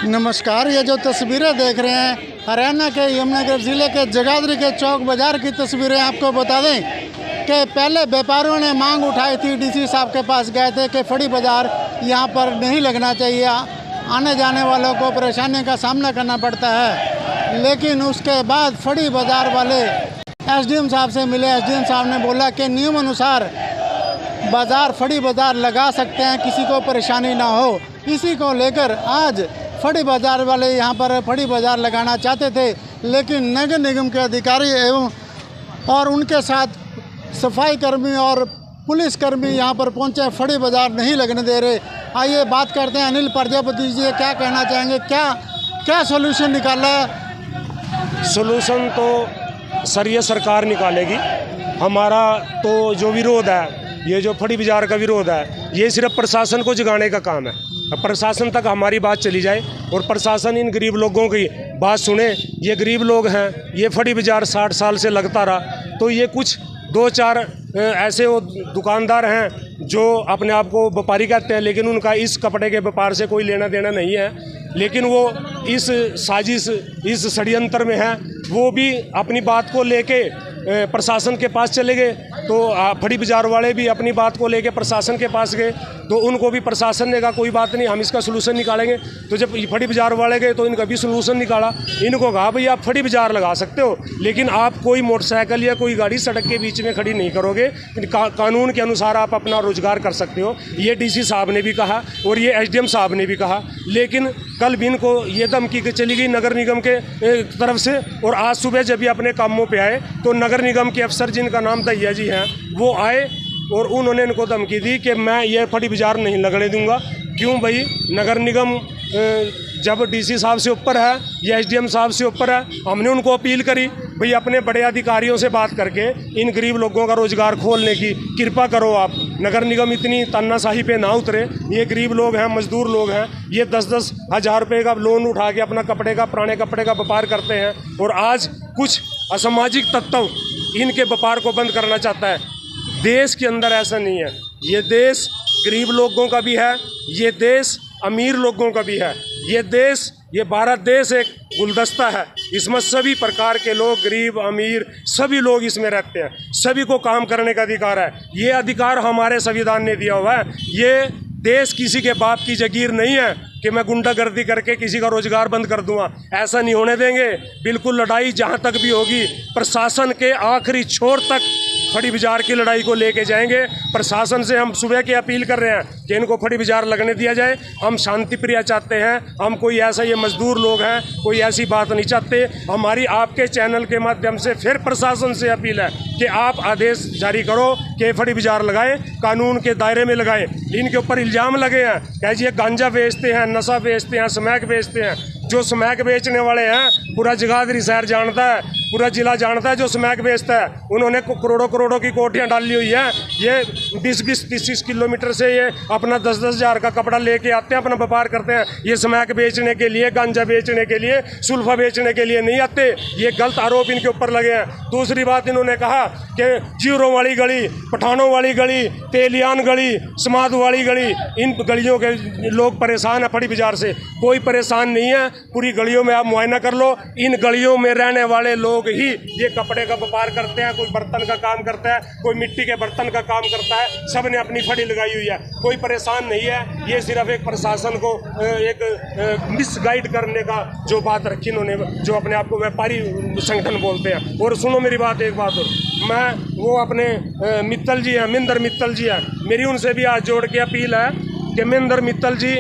नमस्कार। ये जो तस्वीरें देख रहे हैं हरियाणा के यमुनानगर ज़िले के जगाधरी के चौक बाज़ार की तस्वीरें। आपको बता दें कि पहले व्यापारियों ने मांग उठाई थी, डीसी साहब के पास गए थे कि फड़ी बाज़ार यहाँ पर नहीं लगना चाहिए, आने जाने वालों को परेशानी का सामना करना पड़ता है। लेकिन उसके बाद फड़ी बाज़ार वाले एसडीएम साहब से मिले। एसडीएम साहब ने बोला कि नियम अनुसार बाज़ार फड़ी बाज़ार लगा सकते हैं, किसी को परेशानी ना हो। इसी को लेकर आज फड़ी बाज़ार वाले यहाँ पर फड़ी बाज़ार लगाना चाहते थे, लेकिन नगर निगम के अधिकारी एवं और उनके साथ सफाई कर्मी और पुलिस कर्मी यहाँ पर पहुँचे, फड़ी बाज़ार नहीं लगने दे रहे। आइए बात करते हैं अनिल प्रजापति जी, क्या कहना चाहेंगे, क्या सोल्यूशन निकाला है? सोल्यूशन तो सर ये सरकार निकालेगी। हमारा तो जो विरोध है, ये जो फड़ी बाज़ार का विरोध है, ये सिर्फ प्रशासन को जगाने का काम है। प्रशासन तक हमारी बात चली जाए और प्रशासन इन गरीब लोगों की बात सुने। ये गरीब लोग हैं, ये फड़ी बाज़ार 60 साल से लगता रहा, तो ये कुछ 2-4 ऐसे वो दुकानदार हैं जो अपने आप को व्यापारी कहते हैं, लेकिन उनका इस कपड़े के व्यापार से कोई लेना देना नहीं है। लेकिन वो इस साजिश, इस षड्यंत्र में है। वो भी अपनी बात को लेके प्रशासन के पास चले गए, तो फड़ी बाज़ार वाले भी अपनी बात को लेके प्रशासन के पास गए, तो उनको भी प्रशासन ने कहा कोई बात नहीं, हम इसका सलूशन निकालेंगे। तो जब फड़ी बाज़ार वाले गए तो इनका भी सलूशन निकाला। इनको कहा भाई आप फड़ी बाज़ार लगा सकते हो, लेकिन आप कोई मोटरसाइकिल या कोई गाड़ी सड़क के बीच में खड़ी नहीं करोगे। कानून के अनुसार आप अपना रोजगार कर सकते हो। ये डीसी साहब ने भी कहा और ये एसडीएम साहब ने भी कहा, लेकिन कल भी इनको ये धमकी चली गई नगर निगम के तरफ से। और आज सुबह जब ये अपने कामों पे आए तो नगर निगम के अफसर जिनका नाम दैया जी हैं, वो आए और उन्होंने इनको धमकी दी कि मैं ये फड़ी बाज़ार नहीं लगने दूंगा। क्यों भाई, नगर निगम जब डीसी साहब से ऊपर है या एसडीएम साहब से ऊपर है, हमने उनको अपील करी भाई अपने बड़े अधिकारियों से बात करके इन गरीब लोगों का रोज़गार खोलने की कृपा करो आप। नगर निगम इतनी तानाशाही पे ना उतरे। ये गरीब लोग हैं, मजदूर लोग हैं, ये 10-10 हज़ार रुपये का लोन उठा के अपना पुराने कपड़े का व्यापार करते हैं, और आज कुछ असामाजिक तत्व इनके व्यापार को बंद करना चाहता है। देश के अंदर ऐसा नहीं है। ये देश गरीब लोगों का भी है, ये देश अमीर लोगों का भी है। ये देश, ये भारत देश एक गुलदस्ता है, इसमें सभी प्रकार के लोग, गरीब अमीर सभी लोग इसमें रहते हैं। सभी को काम करने का अधिकार है। ये अधिकार हमारे संविधान ने दिया हुआ है। ये देश किसी के बाप की जागीर नहीं है कि मैं गुंडागर्दी करके किसी का रोजगार बंद कर दूंगा। ऐसा नहीं होने देंगे। बिल्कुल लड़ाई जहां तक भी होगी, प्रशासन के आखिरी छोर तक फड़ी बाज़ार की लड़ाई को लेके जाएंगे। प्रशासन से हम सुबह की अपील कर रहे हैं कि इनको फड़ी बाज़ार लगने दिया जाए। हम शांति प्रिय चाहते हैं, हम कोई ऐसा, ये मजदूर लोग हैं, कोई ऐसी बात नहीं चाहते। हमारी आपके चैनल के माध्यम से फिर प्रशासन से अपील है कि आप आदेश जारी करो कि फड़ी बाज़ार लगाएं, कानून के दायरे में लगाएं। इनके ऊपर इल्ज़ाम लगे हैं कि ये गांजा बेचते हैं, नशा बेचते हैं, स्मैक बेचते हैं। जो स्मैक बेचने वाले हैं पूरा जगाधरी शहर जानता है, पूरा जिला जानता है जो स्मैक बेचता है। उन्होंने करोड़ों की कोठियाँ डाली हुई हैं। ये 20-30 किलोमीटर से ये अपना 10-10 हज़ार का कपड़ा लेके आते हैं, अपना व्यापार करते हैं। ये स्मैक बेचने के लिए, गांजा बेचने के लिए, सुल्फा बेचने के लिए नहीं आते। ये गलत आरोप इनके ऊपर लगे हैं। दूसरी बात, इन्होंने कहा कि जीरों वाली गली, पठानों वाली गली, तेलियान गली, समाध वाली गली, इन गलियों के लोग परेशान है फड़ी बाज़ार से। कोई परेशान नहीं है। पूरी गलियों में आप मुआयना कर लो, इन गलियों में रहने वाले लोग ही ये कपड़े का व्यापार करते हैं। कोई बर्तन का काम करता है, कोई मिट्टी के बर्तन का काम करता है। सब ने अपनी फड़ी लगाई हुई है, कोई परेशान नहीं है। ये सिर्फ एक प्रशासन को एक मिसगाइड करने का जो बात रखी इन्होंने, जो अपने आप को व्यापारी संगठन बोलते हैं। और सुनो मेरी बात, एक बात और, मैं वो अपने मित्तल जी हैं, महेंद्र मित्तल जी हैं, मेरी उनसे भी आज जोड़ के अपील है कि महेंद्र मित्तल जी,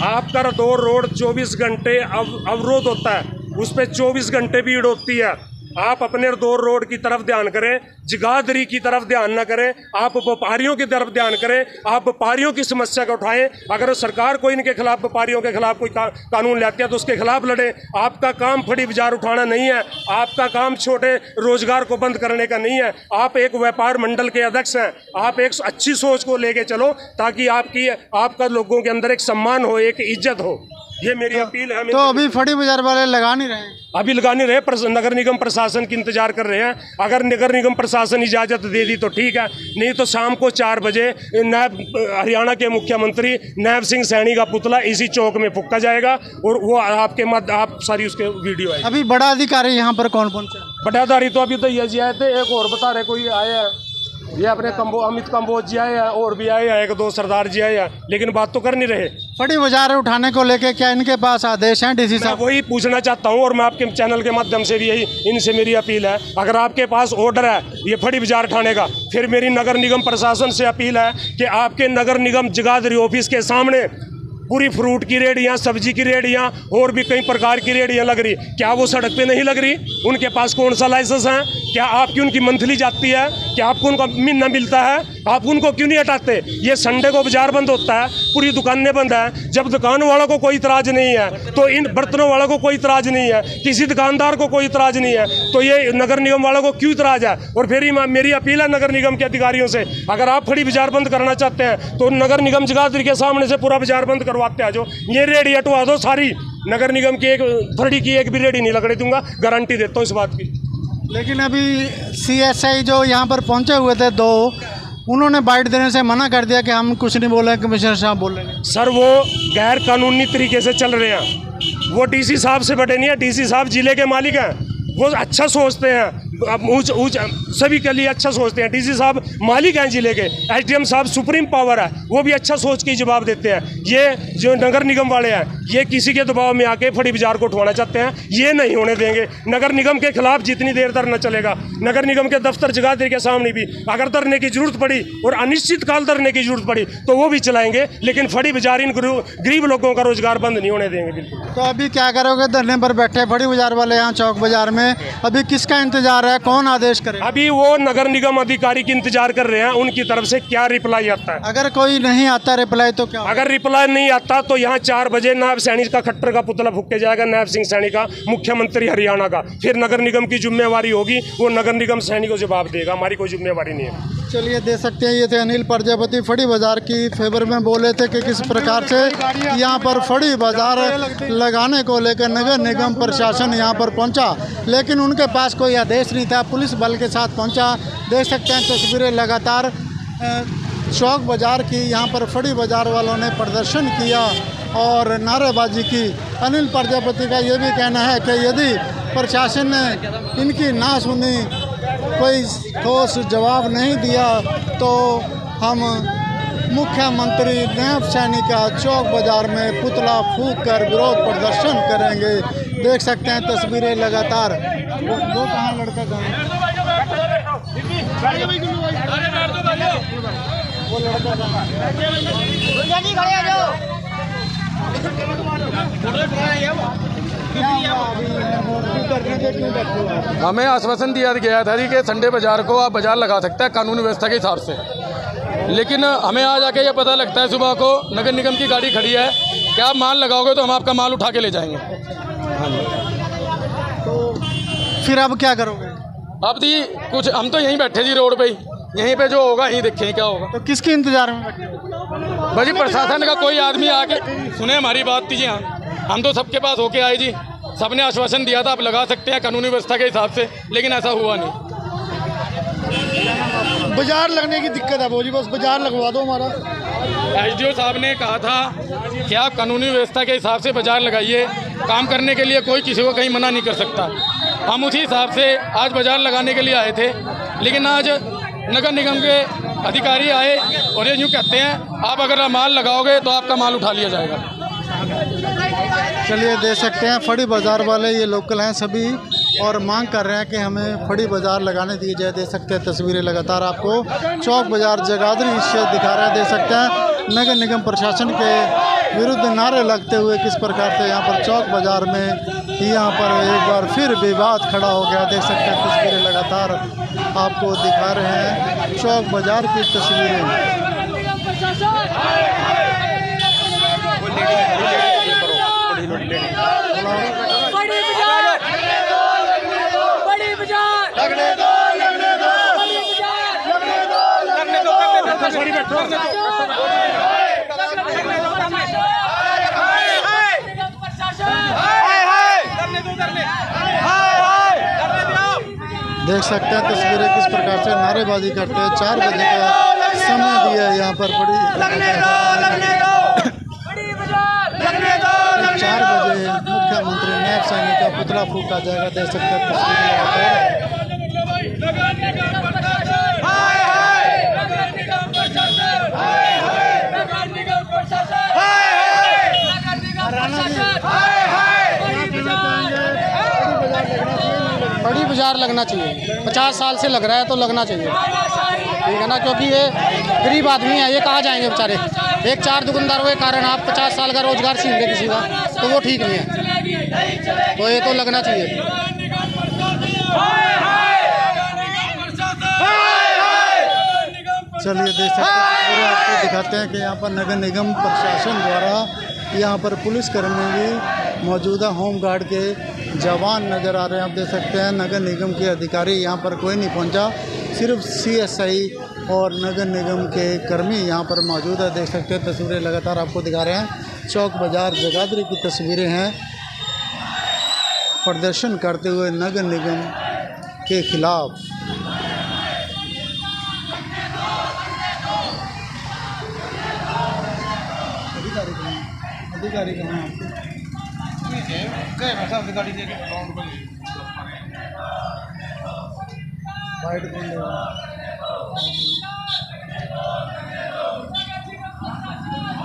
आपका रतौर रोड 24 घंटे अवरोध होता है, उस पर 24 घंटे भीड़ होती है। आप अपने रतौर रोड की तरफ ध्यान करें, जगाधरी की तरफ ध्यान न करें। आप व्यापारियों की तरफ ध्यान करें, आप व्यापारियों की समस्या को उठाएं। अगर सरकार कोई इनके खिलाफ, व्यापारियों के खिलाफ कोई कानून लाती है तो उसके खिलाफ लड़ें। आपका काम फड़ी बाज़ार उठाना नहीं है, आपका काम छोटे रोजगार को बंद करने का नहीं है। आप एक व्यापार मंडल के अध्यक्ष हैं, आप एक अच्छी सोच को लेके चलो ताकि आपका लोगों के अंदर एक सम्मान हो, एक इज्जत हो। ये मेरी अपील है। तो अभी फड़ी बाजार वाले लगा नहीं रहे हैं? अभी लगा नहीं रहे, नगर निगम प्रशासन की इंतजार कर रहे हैं। अगर नगर निगम प्रशासन इजाज़त दे दी तो ठीक है, नहीं तो शाम को 4 बजे नायब हरियाणा के मुख्यमंत्री नायब सिंह सैनी का पुतला इसी चौक में फूंका जाएगा और वो आपके मध्य आप सारी उसके वीडियो है। अभी बड़ा अधिकारी यहाँ पर कौन पहुँचा? बटाधारी तो अभी तो ये जी आए थे, एक और बता रहे कोई आए हैं, ये अपने अमित कंबोज जी आए हैं, और भी आए हैं, 1-2 सरदार जी आए हैं, लेकिन बात तो कर नहीं रहे। फड़ी बाजार उठाने को लेके क्या इनके पास आदेश हैं डीसी मैं साहब? वही पूछना चाहता हूँ और मैं आपके चैनल के माध्यम से भी यही इनसे मेरी अपील है, अगर आपके पास ऑर्डर है ये फड़ी बाजार उठाने का, फिर मेरी नगर निगम प्रशासन से अपील है कि आपके नगर निगम जगाधरी ऑफिस के सामने पूरी फ्रूट की रेडियाँ, सब्जी की रेडियाँ और भी कई प्रकार की रेडियाँ लग रही, क्या वो सड़क पे नहीं लग रही? उनके पास कौन सा लाइसेंस है? क्या आपकी उनकी मंथली जाती है? क्या आपको उनका महीना मिलता है? आप उनको क्यों नहीं हटाते? ये संडे को बाजार बंद होता है, पूरी दुकानें बंद है। जब दुकान वालों को कोई इतराज़ नहीं है तो इन बर्तनों वालों को कोई इतराज़ नहीं है, किसी दुकानदार को कोई इतराज़ नहीं है, तो ये नगर निगम वालों को क्यों इतराज़ है? और फिर मेरी अपील है नगर निगम के अधिकारियों से, अगर आप फड़ी बाजार बंद करना चाहते हैं तो नगर निगम जगाधरी के सामने से पूरा बाजार बंद करवाते हैं, जो ये रेडी हटवा दो सारी। नगर निगम की एक फड़ी की एक भी रेडी नहीं लगने दूंगा, गारंटी देता हूँ इस बात की। लेकिन अभी CSI जो यहाँ पर पहुँचे हुए थे 2, उन्होंने बाइट देने से मना कर दिया कि हम कुछ नहीं बोले, कमिश्नर साहब बोलेंगे। सर वो गैर कानूनी तरीके से चल रहे हैं, वो डीसी साहब से बटे नहीं है, डीसी साहब जिले के मालिक हैं, वो अच्छा सोचते हैं, ऊंच सभी के लिए अच्छा सोचते हैं। डीसी साहब मालिक हैं जिले के, SDM साहब सुप्रीम पावर है, वो भी अच्छा सोच के जवाब देते हैं। ये जो नगर निगम वाले हैं ये किसी के दबाव में आके फड़ी बाजार को उठवाना चाहते हैं, ये नहीं होने देंगे। नगर निगम के खिलाफ जितनी देर धरना चलेगा, नगर निगम के दफ्तर जगाधरी के सामने भी अगर धरने की जरूरत पड़ी और अनिश्चित काल धरने की जरूरत पड़ी तो वो भी चलाएंगे, लेकिन फड़ी बाजार इन गरीब लोगों का रोजगार बंद नहीं होने देंगे बिल्कुल। तो अभी क्या करोगे? धरने पर बैठे फड़ी बाजार वाले यहाँ चौक बाजार में, अभी किसका इंतजार है? कौन आदेश करे? अभी वो नगर निगम अधिकारी की इंतजार कर रहे हैं, उनकी तरफ से क्या रिप्लाई आता है। अगर कोई नहीं आता रिप्लाई तो क्या? अगर रिप्लाई नहीं आता तो यहाँ 4 बजे नायब सैनी का खट्टर का पुतला फूंक के जाएगा, नायब सिंह सैनी का, मुख्यमंत्री हरियाणा का। फिर नगर निगम की जिम्मेवारी होगी, वो नगर निगम सैनी को जवाब देगा, हमारी कोई जिम्मेवारी नहीं है। चलिए दे सकते हैं, ये थे अनिल प्रजापति फड़ी बाजार की फेवर में बोले थे कि किस प्रकार से यहाँ पर फड़ी बाजार लगाने को लेकर नगर निगम प्रशासन यहाँ पर पहुँचा, लेकिन उनके पास कोई आदेश नहीं था, पुलिस बल के साथ पहुँचा। देख सकते हैं तस्वीरें लगातार चौक बाजार की, यहाँ पर फड़ी बाजार वालों ने प्रदर्शन किया और नारेबाजी की। अनिल प्रजापति का ये भी कहना है कि यदि प्रशासन ने इनकी ना सुनी, कोई ठोस जवाब नहीं दिया तो हम मुख्यमंत्री नायब सैनी का चौक बाजार में पुतला फूंक कर विरोध प्रदर्शन करेंगे। देख सकते हैं तस्वीरें लगातार। वो कहाँ लड़का वो लड़का हमें आश्वासन दिया गया था कि संडे बाजार को आप बाजार लगा सकते हैं कानूनी व्यवस्था के हिसाब से, लेकिन हमें आज आके ये पता लगता है सुबह को नगर निगम की गाड़ी खड़ी है कि आप माल लगाओगे तो हम आपका माल उठा के ले जाएंगे। हाँ जी। तो फिर अब क्या करोगे? अब दी कुछ हम तो यहीं बैठे जी रोड पे ही, यहीं पे जो होगा यहीं देखें क्या होगा। तो किसके इंतजार में बैठे? भाजी प्रशासन का कोई आदमी आके सुने हमारी बात जी। हाँ हम तो सबके पास होके आए जी, सबने आश्वासन दिया था आप लगा सकते हैं कानूनी व्यवस्था के हिसाब से, लेकिन ऐसा हुआ नहीं। बाजार लगने की दिक्कत है वो जी, बस बाजार लगवा दो हमारा। SDO साहब ने कहा था कि आप कानूनी व्यवस्था के हिसाब से बाजार लगाइए, काम करने के लिए कोई किसी को कहीं मना नहीं कर सकता। हम उसी हिसाब से आज बाजार लगाने के लिए आए थे, लेकिन आज नगर निगम के अधिकारी आए और ये यूँ कहते हैं आप अगर माल लगाओगे तो आपका माल उठा लिया जाएगा। चलिए देख सकते हैं फड़ी बाजार वाले ये लोकल हैं सभी और मांग कर रहे हैं कि हमें फड़ी बाजार लगाने दिए जाए। देख सकते हैं तस्वीरें लगातार आपको चौक बाजार जगाधरी से दिखा रहे हैं। देख सकते हैं नगर निगम प्रशासन के विरुद्ध नारे लगते हुए किस प्रकार से यहाँ पर चौक बाजार में यहाँ पर एक बार फिर विवाद खड़ा हो गया। देख सकते हैं तस्वीरें लगातार आपको दिखा रहे हैं चौक बाजार की तस्वीरें। देख सकते हैं तस्वीरें किस प्रकार से नारेबाजी करते हैं। 4 बजे का समय दिया है यहाँ पर। 4 बजे मुख्यमंत्री नायब सैनी का पुतला फूका जाएगा। देख सकते हैं बड़ी बाजार लगना चाहिए। 50 साल से लग रहा है तो लगना चाहिए, ठीक है ना, क्योंकि ये गरीब आदमी है, ये कहाँ जाएंगे बेचारे। एक 4 दुकानदारों के कारण आप 50 साल का रोजगार छीन गए किसी का, तो वो ठीक नहीं है। तो ये तो लगना चाहिए। चलिए देख सकते हैं, आपको दिखाते हैं कि यहाँ पर नगर निगम प्रशासन द्वारा यहाँ पर पुलिसकर्मी भी मौजूदा होमगार्ड के जवान नज़र आ रहे हैं। आप देख सकते हैं नगर निगम के अधिकारी यहाँ पर कोई नहीं पहुँचा, सिर्फ CSI और नगर निगम के कर्मी यहाँ पर मौजूद है। देख सकते हैं तस्वीरें लगातार आपको दिखा रहे हैं। चौक बाज़ार जगाधरी की तस्वीरें हैं, प्रदर्शन करते हुए नगर निगम के खिलाफ। अधिकारी कहाँ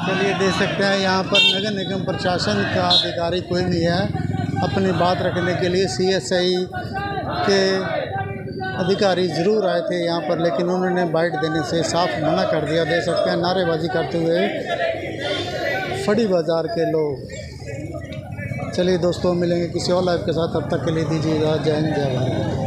चलिए देख सकते हैं यहाँ पर नगर निगम प्रशासन का अधिकारी कोई नहीं है अपनी बात रखने के लिए। CSI के अधिकारी ज़रूर आए थे यहाँ पर, लेकिन उन्होंने बाइट देने से साफ मना कर दिया। देख सकते हैं नारेबाजी करते हुए फड़ी बाज़ार के लोग। चलिए दोस्तों, मिलेंगे किसी और लाइव के साथ, तब तक के लिए दीजिएगा। जय हिंद, जय भारत।